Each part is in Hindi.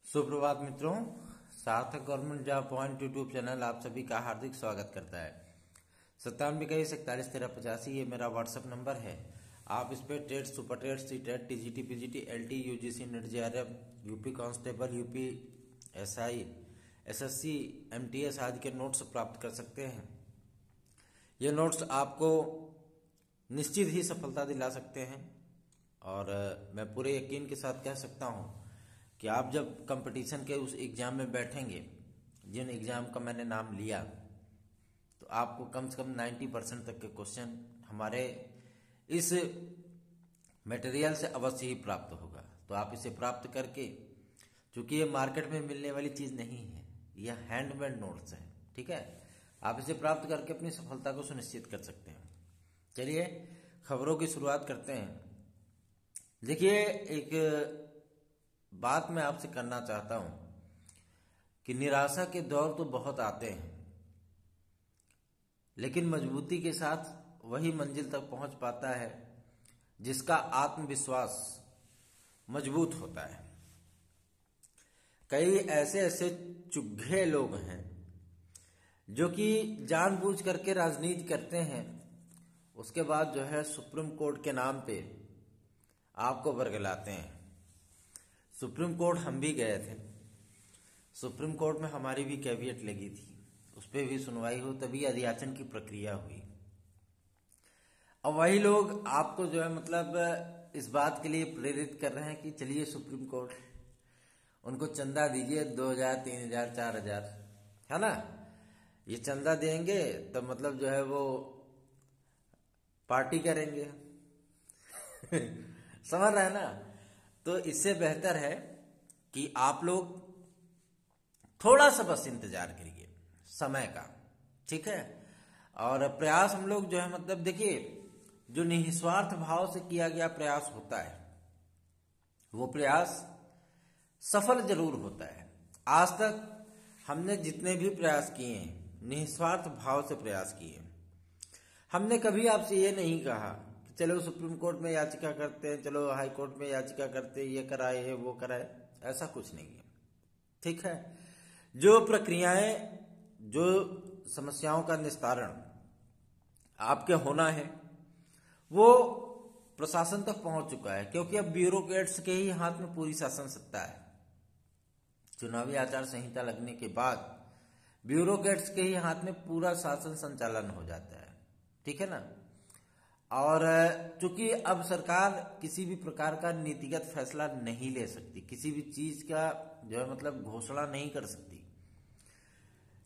सुप्रभात मित्रों, सार्थक government job point YouTube channel आप सभी का हार्दिक स्वागत करता है। 9721411385 ये मेरा व्हाट्सएप नंबर है। आप इस पे TET, super TET, C TET, TGT, PGT, LT, UGC, NET, JRF, UP constable, UP SI, SSC, MTS आदि के नोट्स प्राप्त कर सकते हैं। ये नोट्स आपको निश्चित ही सफलता दिला सकते हैं और मैं पूरे यकीन के साथ कह सकता हूँ कि आप जब कंपटीशन के उस एग्जाम में बैठेंगे, जिन एग्जाम का मैंने नाम लिया, तो आपको कम से कम 90% तक के क्वेश्चन हमारे इस मटेरियल से अवश्य ही प्राप्त होगा। तो आप इसे प्राप्त करके, चूंकि ये मार्केट में मिलने वाली चीज नहीं है, यह हैंडमेड नोट्स है, ठीक है। आप इसे प्राप्त करके अपनी सफलता को सुनिश्चित कर सकते हैं। चलिए खबरों की शुरुआत करते हैं। देखिए, एक बात मैं आपसे करना चाहता हूं कि निराशा के दौर तो बहुत आते हैं, लेकिन मजबूती के साथ वही मंजिल तक पहुंच पाता है जिसका आत्मविश्वास मजबूत होता है। कई ऐसे ऐसे चुग्गे लोग हैं जो कि जानबूझ करके राजनीति करते हैं, उसके बाद जो है सुप्रीम कोर्ट के नाम पे आपको बरगलाते हैं। सुप्रीम कोर्ट हम भी गए थे, सुप्रीम कोर्ट में हमारी भी कैवियट लगी थी, उस पर भी सुनवाई हो, तभी अधियाचन की प्रक्रिया हुई। अब वही लोग आपको जो है मतलब इस बात के लिए प्रेरित कर रहे हैं कि चलिए सुप्रीम कोर्ट, उनको चंदा दीजिए 2000, 3000, 4000, है ना। ये चंदा देंगे तो मतलब जो है वो पार्टी करेंगे समझ रहे हैं ना। तो इससे बेहतर है कि आप लोग थोड़ा सा बस इंतजार करिए समय का, ठीक है। और प्रयास हम लोग जो है मतलब देखिए, जो निस्वार्थ भाव से किया गया प्रयास होता है वो प्रयास सफल जरूर होता है। आज तक हमने जितने भी प्रयास किए हैं, निस्वार्थ भाव से प्रयास किए। हमने कभी आपसे ये नहीं कहा कि चलो सुप्रीम कोर्ट में याचिका करते हैं, चलो हाई कोर्ट में याचिका करते हैं, ये कराए है वो कराए, ऐसा कुछ नहीं है, ठीक है। जो प्रक्रियाएं, जो समस्याओं का निस्तारण आपके होना है वो प्रशासन तक पहुंच चुका है, क्योंकि अब ब्यूरोक्रेट्स के ही हाथ में पूरी शासन सत्ता है। चुनावी आचार संहिता लगने के बाद ब्यूरोक्रेट्स के ही हाथ में पूरा शासन संचालन हो जाता है, ठीक है ना। और चूंकि अब सरकार किसी भी प्रकार का नीतिगत फैसला नहीं ले सकती, किसी भी चीज का जो है मतलब घोषणा नहीं कर सकती।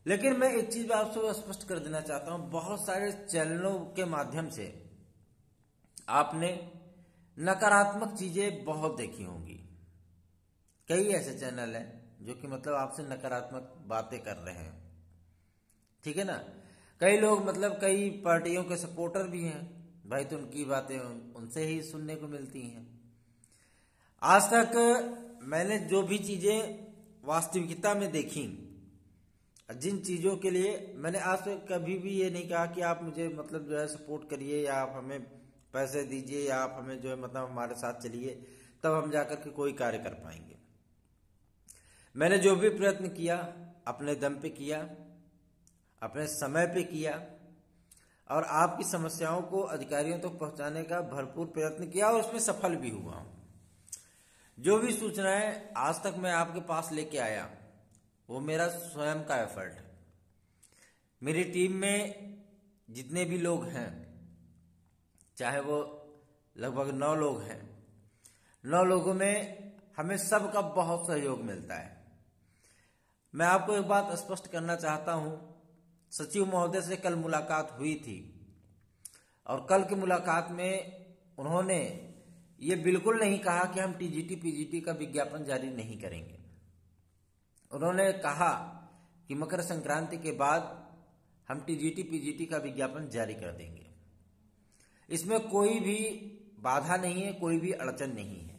लेकिन मैं एक चीज आपसे स्पष्ट कर देना चाहता हूं, बहुत सारे चैनलों के माध्यम से आपने नकारात्मक चीजें बहुत देखी होंगी। कई ऐसे चैनल हैं जो कि मतलब आपसे नकारात्मक बातें कर रहे हैं, ठीक है ना। कई लोग मतलब कई पार्टियों के सपोर्टर भी हैं भाई, तो उनकी बातें उनसे ही सुनने को मिलती हैं। आज तक मैंने जो भी चीजें वास्तविकता में देखी, जिन चीजों के लिए मैंने आज तक कभी भी ये नहीं कहा कि आप मुझे मतलब जो है सपोर्ट करिए या आप हमें पैसे दीजिए या आप हमें जो है मतलब हमारे साथ चलिए, तब हम जाकर के कोई कार्य कर पाएंगे। मैंने जो भी प्रयत्न किया अपने दम पे किया, अपने समय पे किया और आपकी समस्याओं को अधिकारियों तक पहुंचाने का भरपूर प्रयत्न किया और उसमें सफल भी हुआ हूं। जो भी सूचनाएं आज तक मैं आपके पास लेके आया वो मेरा स्वयं का एफर्ट है। मेरी टीम में जितने भी लोग हैं, चाहे वो लगभग 9 लोग हैं, 9 लोगों में हमें सबका बहुत सहयोग मिलता है। मैं आपको एक बात स्पष्ट करना चाहता हूं, सचिव महोदय से कल मुलाकात हुई थी और कल की मुलाकात में उन्होंने ये बिल्कुल नहीं कहा कि हम टीजीटी पीजीटी का विज्ञापन जारी नहीं करेंगे। उन्होंने कहा कि मकर संक्रांति के बाद हम टीजीटी पीजीटी का विज्ञापन जारी कर देंगे। इसमें कोई भी बाधा नहीं है, कोई भी अड़चन नहीं है,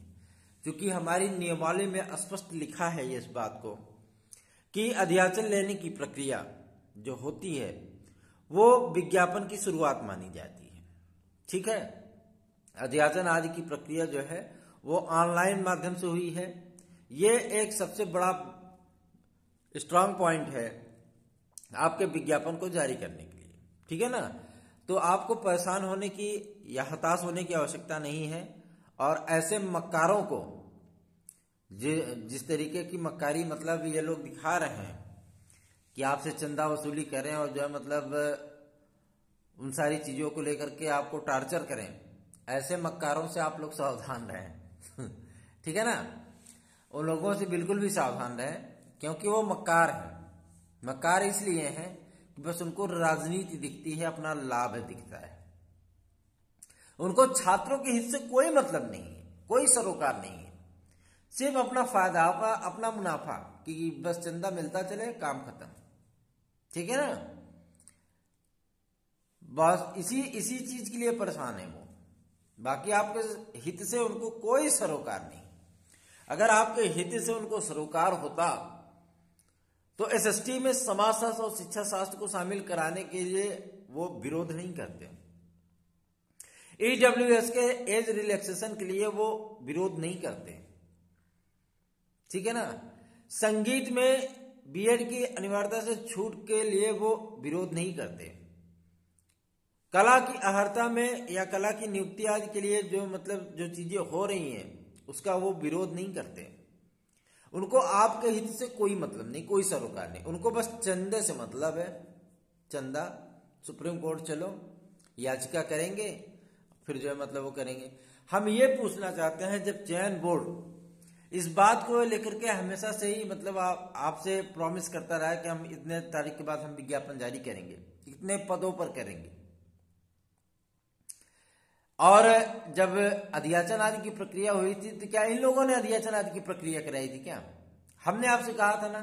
क्योंकि हमारी नियमावली में स्पष्ट लिखा है इस बात को कि अधियाचन लेने की प्रक्रिया जो होती है वो विज्ञापन की शुरुआत मानी जाती है, ठीक है। अधियाचन आदि की प्रक्रिया जो है वो ऑनलाइन माध्यम से हुई है ये एक सबसे बड़ा स्ट्रांग पॉइंट है आपके विज्ञापन को जारी करने के लिए, ठीक है ना। तो आपको परेशान होने की या हताश होने की आवश्यकता नहीं है। और ऐसे मक्कारों को जिस तरीके की मक्कारी मतलब ये लोग दिखा रहे हैं कि आपसे चंदा वसूली करें और जो है मतलब उन सारी चीजों को लेकर के आपको टार्चर करें, ऐसे मक्कारों से आप लोग सावधान रहें ठीक है ना। उन लोगों से बिल्कुल भी सावधान रहें, क्योंकि वो मक्कार हैं। मक्कार इसलिए हैं कि बस उनको राजनीति दिखती है, अपना लाभ दिखता है। उनको छात्रों के हित से कोई मतलब नहीं है, कोई सरोकार नहीं है, सिर्फ अपना फायदा, अपना मुनाफा, कि बस चंदा मिलता चले, काम खत्म, ठीक है ना। बस इसी चीज के लिए परेशान है वो। बाकी आपके हित से उनको कोई सरोकार नहीं। अगर आपके हित से उनको सरोकार होता तो एसएसटी में समाजशास्त्र और शिक्षा शास्त्र को शामिल कराने के लिए वो विरोध नहीं करते। ईडब्ल्यूएस के एज रिलैक्सेशन के लिए वो विरोध नहीं करते, ठीक है ना। संगीत में बीएड की अनिवार्यता से छूट के लिए वो विरोध नहीं करते। कला की अहर्ता में या कला की नियुक्ति आदि के लिए जो मतलब जो चीजें हो रही हैं उसका वो विरोध नहीं करते। उनको आपके हित से कोई मतलब नहीं, कोई सरोकार नहीं, उनको बस चंदे से मतलब है। चंदा, सुप्रीम कोर्ट चलो याचिका करेंगे, फिर जो है मतलब वो करेंगे। हम ये पूछना चाहते हैं, जब चयन बोर्ड इस बात को लेकर के हमेशा से ही मतलब आपसे प्रॉमिस करता रहा है कि हम इतने तारीख के बाद हम विज्ञापन जारी करेंगे, इतने पदों पर करेंगे, और जब अध्याचन आदि की प्रक्रिया हुई थी तो क्या इन लोगों ने अध्याचन आदि की प्रक्रिया कराई थी क्या? हमने आपसे कहा था ना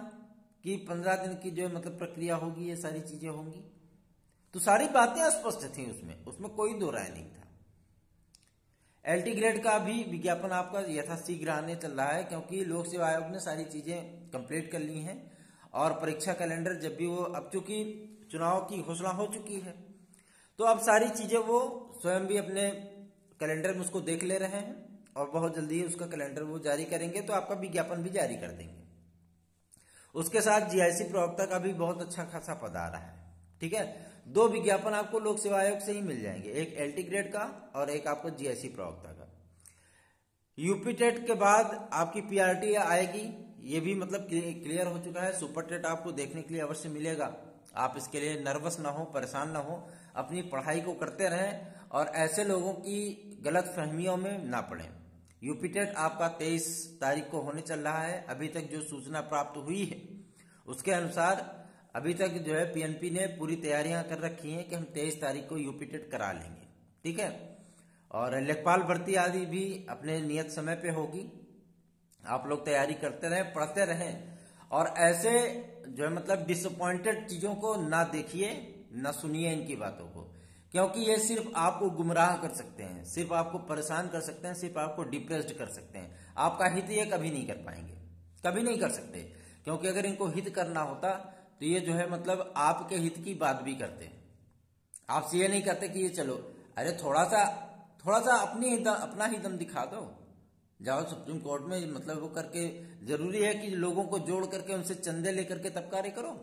कि 15 दिन की जो मतलब प्रक्रिया होगी, ये सारी चीजें होंगी। तो सारी बातें स्पष्ट थी उसमें कोई दो राय नहीं था। एलटी ग्रेड का भी विज्ञापन आपका यथाशीघ्र आने चल रहा है, क्योंकि लोक सेवा आयोग ने सारी चीजें कंप्लीट कर ली हैं। और परीक्षा कैलेंडर जब भी वो, अब चूंकि चुनाव की घोषणा हो चुकी है तो अब सारी चीजें वो स्वयं भी अपने कैलेंडर में उसको देख ले रहे हैं, और बहुत जल्दी ही उसका कैलेंडर वो जारी करेंगे, तो आपका विज्ञापन भी जारी कर देंगे। उसके साथ जीआईसी प्रवक्ता का भी बहुत अच्छा खासा पद आ रहा है, ठीक है। 2 विज्ञापन आपको लोक सेवा आयोग से ही मिल जाएंगे, एक एलटी ग्रेड का और एक आपको जीआईसी प्रवक्ता का। यूपी टेट के बाद आपकी पीआरटी आएगी, ये भी मतलब क्लियर हो चुका है। सुपर टेट आपको देखने के लिए अवश्य मिलेगा। आप इसके लिए नर्वस ना हो, परेशान ना हो, अपनी पढ़ाई को करते रहें और ऐसे लोगों की गलत फहमियों में ना पड़े। यूपी टेट आपका 23 तारीख को होने चल रहा है। अभी तक जो सूचना प्राप्त हुई है उसके अनुसार अभी तक जो है पीएनपी ने पूरी तैयारियां कर रखी हैं कि हम 23 तारीख को यूपी टेट करा लेंगे, ठीक है। और लेखपाल भर्ती आदि भी अपने नियत समय पे होगी। आप लोग तैयारी करते रहें, पढ़ते रहें, और ऐसे जो है मतलब डिसअपॉइंटेड चीजों को ना देखिए, ना सुनिए इनकी बातों को, क्योंकि ये सिर्फ आपको गुमराह कर सकते हैं, सिर्फ आपको परेशान कर सकते हैं, सिर्फ आपको डिप्रेस्ड कर सकते हैं। आपका हित ये कभी नहीं कर पाएंगे, कभी नहीं कर सकते, क्योंकि अगर इनको हित करना होता तो ये जो है मतलब आपके हित की बात भी करते। आपसे ये नहीं करते कि ये चलो, अरे थोड़ा सा अपना ही दम दिखा दो, जाओ सुप्रीम कोर्ट में मतलब वो करके, जरूरी है कि लोगों को जोड़ करके उनसे चंदे लेकर के तब कार्य करो।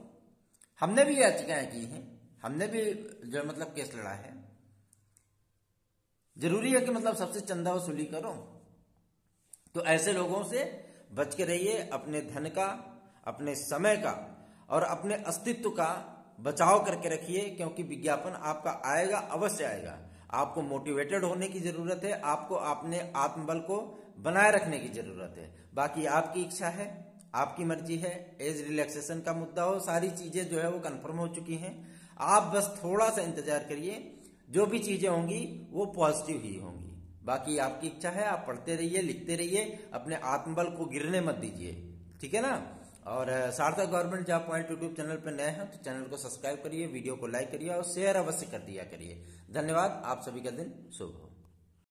हमने भी याचिकाएं की हैं, हमने भी जो मतलब केस लड़ा है। जरूरी है कि मतलब सबसे चंदा वसूली करो। तो ऐसे लोगों से बच के रहिए। अपने धन का, अपने समय का और अपने अस्तित्व का बचाव करके रखिए, क्योंकि विज्ञापन आपका आएगा, अवश्य आएगा। आपको मोटिवेटेड होने की जरूरत है, आपको अपने आत्मबल को बनाए रखने की जरूरत है। बाकी आपकी इच्छा है, आपकी मर्जी है। एज रिलैक्सेशन का मुद्दा हो, सारी चीजें जो है वो कंफर्म हो चुकी हैं। आप बस थोड़ा सा इंतजार करिए, जो भी चीजें होंगी वो पॉजिटिव ही होंगी। बाकी आपकी इच्छा है, आप पढ़ते रहिए, लिखते रहिए, अपने आत्मबल को गिरने मत दीजिए, ठीक है ना। और सार्थक government job point YouTube channel पर नए हैं तो चैनल को सब्सक्राइब करिए, वीडियो को लाइक करिए और शेयर अवश्य कर दिया करिए। धन्यवाद। आप सभी का दिन शुभ हो।